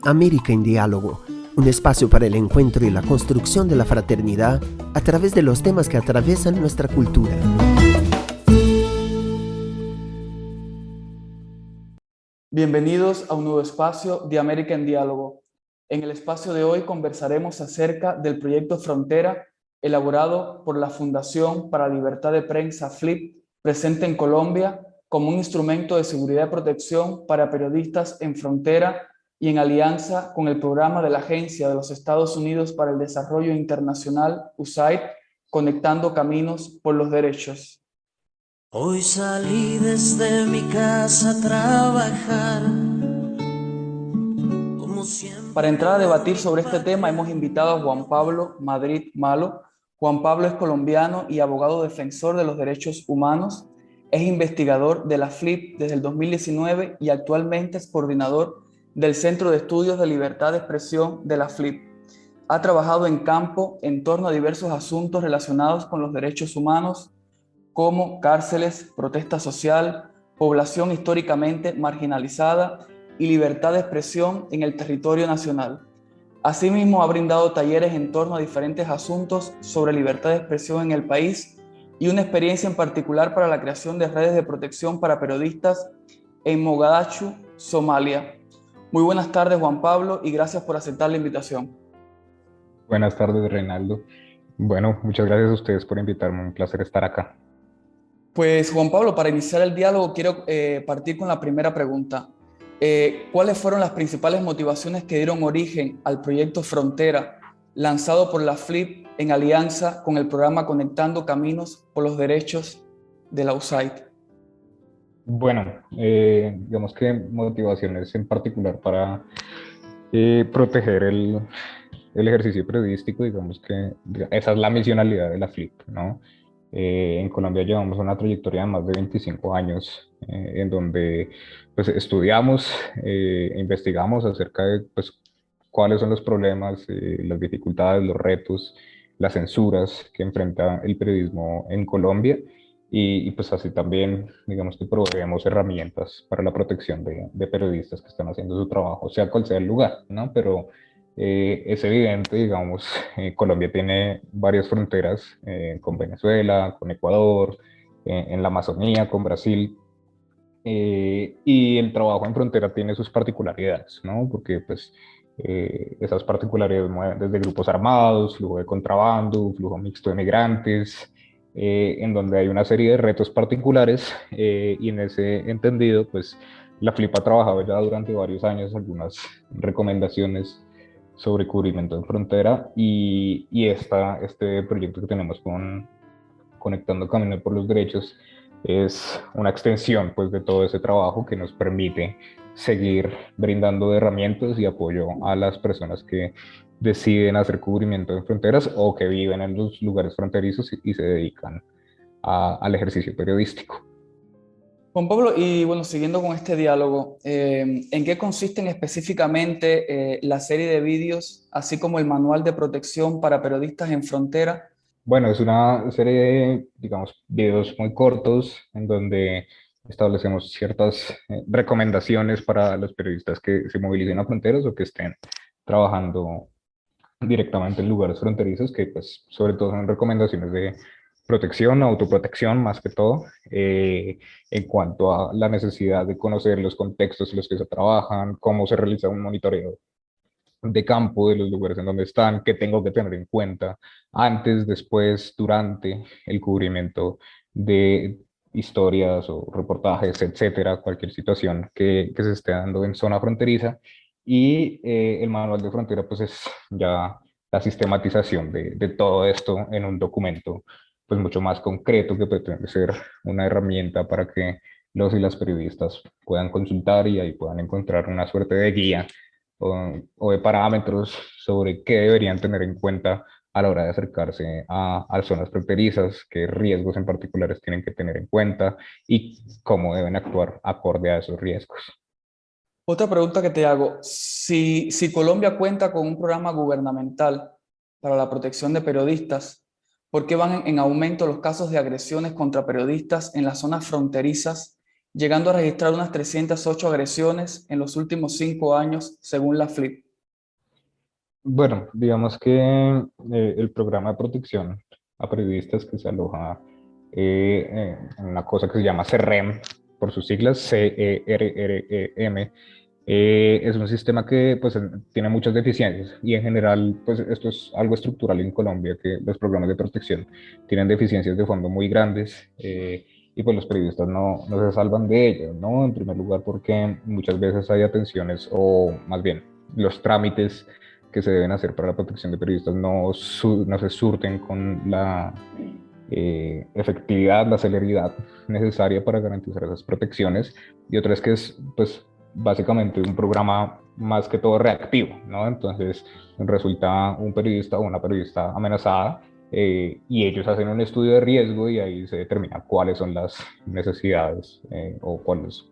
América en Diálogo, un espacio para el encuentro y la construcción de la fraternidad a través de los temas que atraviesan nuestra cultura. Bienvenidos a un nuevo espacio de América en Diálogo. En el espacio de hoy conversaremos acerca del proyecto Frontera, elaborado por la Fundación para la Libertad de Prensa FLIP, presente en Colombia como un instrumento de seguridad y protección para periodistas en frontera y en alianza con el programa de la Agencia de los Estados Unidos para el Desarrollo Internacional, USAID, Conectando Caminos por los Derechos. Hoy salí desde mi casa a trabajar, como siempre. Para entrar a debatir sobre este tema hemos invitado a Juan Pablo Madrid Malo. Juan Pablo es colombiano y abogado defensor de los derechos humanos. Es investigador de la FLIP desde el 2019 y actualmente es coordinador del Centro de Estudios de Libertad de Expresión de la FLIP. Ha trabajado en campo en torno a diversos asuntos relacionados con los derechos humanos, como cárceles, protesta social, población históricamente marginalizada y libertad de expresión en el territorio nacional. Asimismo, ha brindado talleres en torno a diferentes asuntos sobre libertad de expresión en el país y una experiencia en particular para la creación de redes de protección para periodistas en Mogadishu, Somalia. Muy buenas tardes, Juan Pablo, y gracias por aceptar la invitación. Buenas tardes, Reinaldo. Bueno, muchas gracias a ustedes por invitarme, un placer estar acá. Pues Juan Pablo, para iniciar el diálogo quiero partir con la primera pregunta. ¿Cuáles fueron las principales motivaciones que dieron origen al proyecto Frontera, lanzado por la FLIP en alianza con el programa Conectando Caminos por los Derechos de la USAID? Bueno, digamos que motivaciones en particular para proteger el ejercicio periodístico, digamos que esa es la misionalidad de la FLIP, ¿no? En Colombia llevamos una trayectoria de más de 25 años en donde pues, estudiamos e investigamos acerca de pues, cuáles son los problemas, las dificultades, los retos, las censuras que enfrenta el periodismo en Colombia y pues así también digamos que proveemos herramientas para la protección de periodistas que están haciendo su trabajo, sea cual sea el lugar, ¿no? Pero es evidente, digamos, Colombia tiene varias fronteras con Venezuela, con Ecuador, en la Amazonía, con Brasil, y el trabajo en frontera tiene sus particularidades, ¿no? Porque pues esas particularidades mueven desde grupos armados, flujo de contrabando, flujo mixto de migrantes, en donde hay una serie de retos particulares y en ese entendido, pues la FLIP ha trabajado ya durante varios años algunas recomendaciones sobre cubrimiento en frontera y este proyecto que tenemos con Conectando Caminos por los Derechos es una extensión pues, de todo ese trabajo que nos permite seguir brindando herramientas y apoyo a las personas que deciden hacer cubrimiento en fronteras o que viven en los lugares fronterizos y se dedican al ejercicio periodístico. Juan Pablo, y bueno, siguiendo con este diálogo, ¿en qué consisten específicamente la serie de vídeos, así como el manual de protección para periodistas en frontera? Bueno, es una serie de, digamos, videos muy cortos en donde establecemos ciertas recomendaciones para los periodistas que se movilicen a fronteras o que estén trabajando directamente en lugares fronterizos, que pues sobre todo son recomendaciones de protección, autoprotección más que todo, en cuanto a la necesidad de conocer los contextos en los que se trabajan, cómo se realiza un monitoreo de campo de los lugares en donde están, qué tengo que tener en cuenta antes, después, durante el cubrimiento de historias o reportajes, etcétera, cualquier situación que se esté dando en zona fronteriza. Y el manual de frontera pues es ya la sistematización de todo esto en un documento pues mucho más concreto que pretende ser una herramienta para que los y las periodistas puedan consultar y ahí puedan encontrar una suerte de guía o de parámetros sobre qué deberían tener en cuenta a la hora de acercarse a zonas fronterizas, qué riesgos en particulares tienen que tener en cuenta y cómo deben actuar acorde a esos riesgos. Otra pregunta que te hago, si Colombia cuenta con un programa gubernamental para la protección de periodistas, ¿por qué van en aumento los casos de agresiones contra periodistas en las zonas fronterizas llegando a registrar unas 308 agresiones en los últimos 5 años, según la FLIP. Bueno, digamos que el programa de protección a periodistas que se aloja en una cosa que se llama CERREM, por sus siglas, CERREM, es un sistema que pues, tiene muchas deficiencias y en general pues, esto es algo estructural en Colombia, que los programas de protección tienen deficiencias de fondo muy grandes y pues los periodistas no se salvan de ellas, ¿no? En primer lugar porque muchas veces hay atenciones o más bien los trámites que se deben hacer para la protección de periodistas no se surten con la efectividad, la celeridad necesaria para garantizar esas protecciones. Y otra es que es, pues, básicamente un programa más que todo reactivo, ¿no? Entonces resulta un periodista o una periodista amenazada y ellos hacen un estudio de riesgo y ahí se determina cuáles son las necesidades o cuál es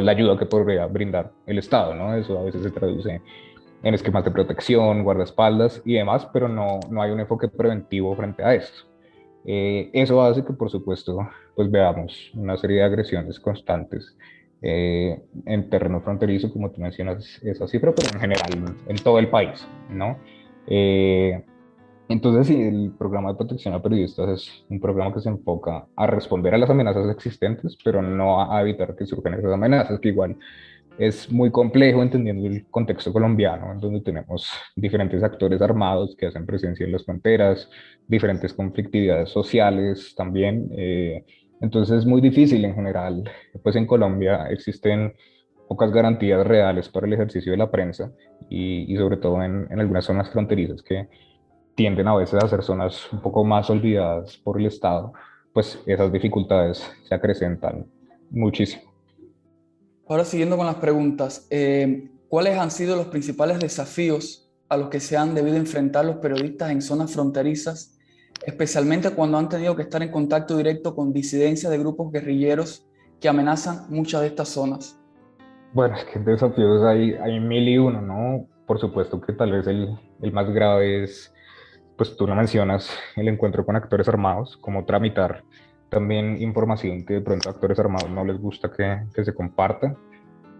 la ayuda que podría brindar el Estado, ¿no? Eso a veces se traduce en esquemas de protección, guardaespaldas y demás, pero no hay un enfoque preventivo frente a esto. Eso hace que, por supuesto, pues veamos una serie de agresiones constantes en terreno fronterizo, como tú mencionas esa cifra, pero en general en todo el país, ¿no? Entonces, sí, el programa de protección a periodistas es un programa que se enfoca a responder a las amenazas existentes, pero no a evitar que surjan esas amenazas, que igual es muy complejo entendiendo el contexto colombiano, en donde tenemos diferentes actores armados que hacen presencia en las fronteras, diferentes conflictividades sociales también. Entonces es muy difícil en general. Pues en Colombia existen pocas garantías reales para el ejercicio de la prensa y sobre todo en algunas zonas fronterizas que tienden a veces a ser zonas un poco más olvidadas por el Estado, pues esas dificultades se acrecentan muchísimo. Ahora siguiendo con las preguntas, ¿cuáles han sido los principales desafíos a los que se han debido enfrentar los periodistas en zonas fronterizas, especialmente cuando han tenido que estar en contacto directo con disidencias de grupos guerrilleros que amenazan muchas de estas zonas? Bueno, es que desafíos hay mil y uno, ¿no? Por supuesto que tal vez el más grave es, pues tú lo mencionas, el encuentro con actores armados, cómo tramitar también información que de pronto a actores armados no les gusta que se comparta.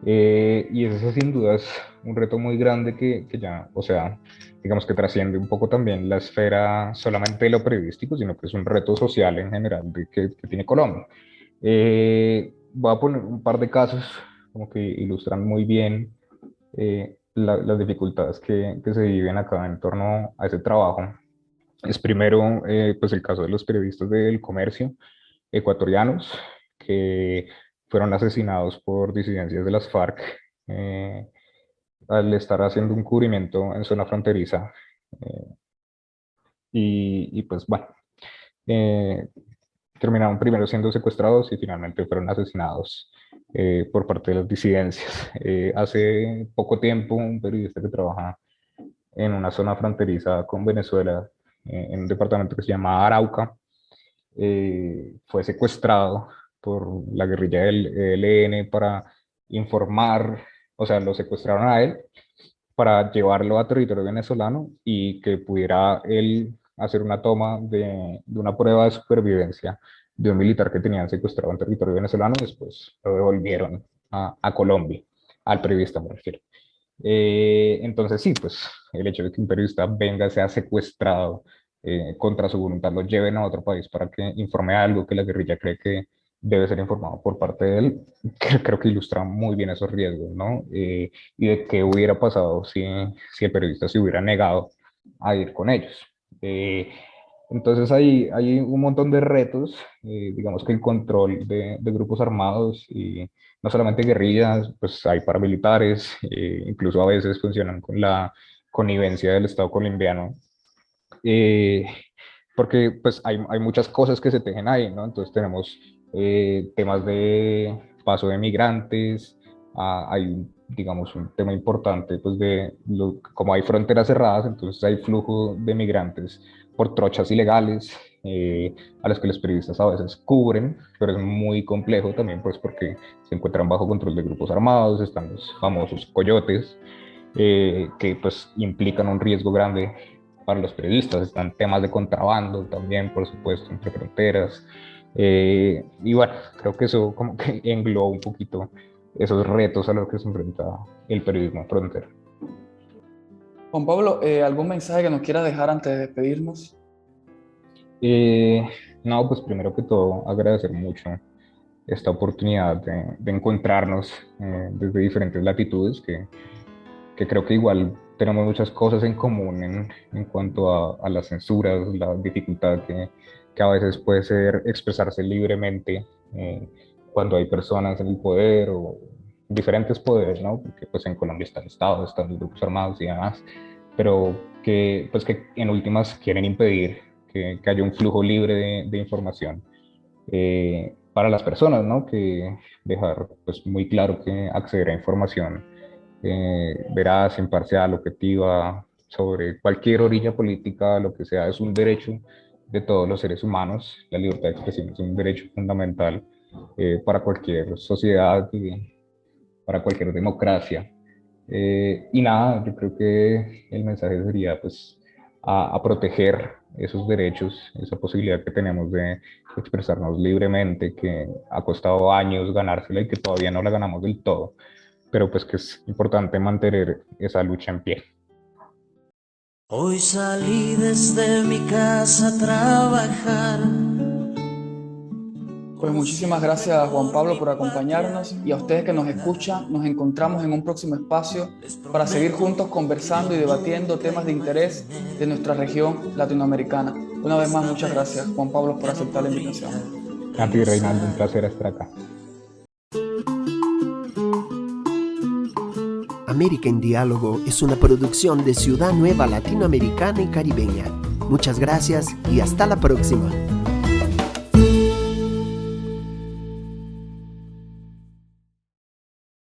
Y ese sin duda es un reto muy grande que ya, o sea, digamos que trasciende un poco también la esfera solamente de lo periodístico, sino que es un reto social en general que tiene Colombia. Voy a poner un par de casos como que ilustran muy bien las dificultades que se viven acá en torno a ese trabajo. Es primero, pues el caso de los periodistas del comercio ecuatorianos que fueron asesinados por disidencias de las FARC eh, al estar haciendo un cubrimiento en zona fronteriza. eh, y pues bueno, eh, terminaron primero siendo secuestrados y finalmente fueron asesinados por parte de las disidencias. Hace poco tiempo, un periodista que trabaja en una zona fronteriza con Venezuela, en un departamento que se llama Arauca, fue secuestrado por la guerrilla del ELN para informar, o sea, lo secuestraron a él para llevarlo a territorio venezolano y que pudiera él hacer una toma de una prueba de supervivencia de un militar que tenían secuestrado en territorio venezolano y después lo devolvieron a Colombia, al periodista me refiero. Entonces sí, pues el hecho de que un periodista venga, sea secuestrado contra su voluntad, lo lleven a otro país para que informe algo que la guerrilla cree que debe ser informado por parte de él, creo que ilustra muy bien esos riesgos, ¿no? Y de qué hubiera pasado si el periodista se hubiera negado a ir con ellos. Entonces hay un montón de retos, digamos que el control de grupos armados y no solamente guerrillas, pues hay paramilitares, incluso a veces funcionan con la connivencia del Estado colombiano, eh, porque pues hay muchas cosas que se tejen ahí, ¿no? Entonces tenemos temas de paso de migrantes, hay, digamos, un tema importante, pues como hay fronteras cerradas, entonces hay flujo de migrantes por trochas ilegales, a las que los periodistas a veces cubren, pero es muy complejo también, pues porque se encuentran bajo control de grupos armados, están los famosos coyotes, que pues implican un riesgo grande para los periodistas, están temas de contrabando también, por supuesto, entre fronteras, Y bueno, creo que eso como que engloba un poquito esos retos a los que se enfrenta el periodismo de frontera. Juan Pablo, ¿algún mensaje que nos quiera dejar antes de despedirnos? No, pues primero que todo agradecer mucho esta oportunidad de encontrarnos desde diferentes latitudes, que creo que igual tenemos muchas cosas en común en cuanto a las censuras, la dificultad que a veces puede ser expresarse libremente cuando hay personas en el poder o diferentes poderes, ¿no? Porque pues en Colombia está el Estado, están los grupos armados y demás, pero que, pues, que en últimas quieren impedir que haya un flujo libre de información para las personas, ¿no? Que dejar pues, muy claro que acceder a información veraz, imparcial, objetiva, sobre cualquier orilla política, lo que sea, es un derecho de todos los seres humanos. La libertad de expresión es un derecho fundamental para cualquier sociedad y para cualquier democracia. Y nada, yo creo que el mensaje sería pues a proteger esos derechos, esa posibilidad que tenemos de expresarnos libremente, que ha costado años ganársela y que todavía no la ganamos del todo, pero pues que es importante mantener esa lucha en pie. Hoy salí desde mi casa a trabajar. Pues muchísimas gracias, Juan Pablo, por acompañarnos, y a ustedes que nos escuchan, nos encontramos en un próximo espacio para seguir juntos conversando y debatiendo temas de interés de nuestra región latinoamericana. Una vez más, muchas gracias, Juan Pablo, por aceptar la invitación. A ti, Reinaldo, un placer estar acá. América en Diálogo es una producción de Ciudad Nueva Latinoamericana y Caribeña. Muchas gracias y hasta la próxima.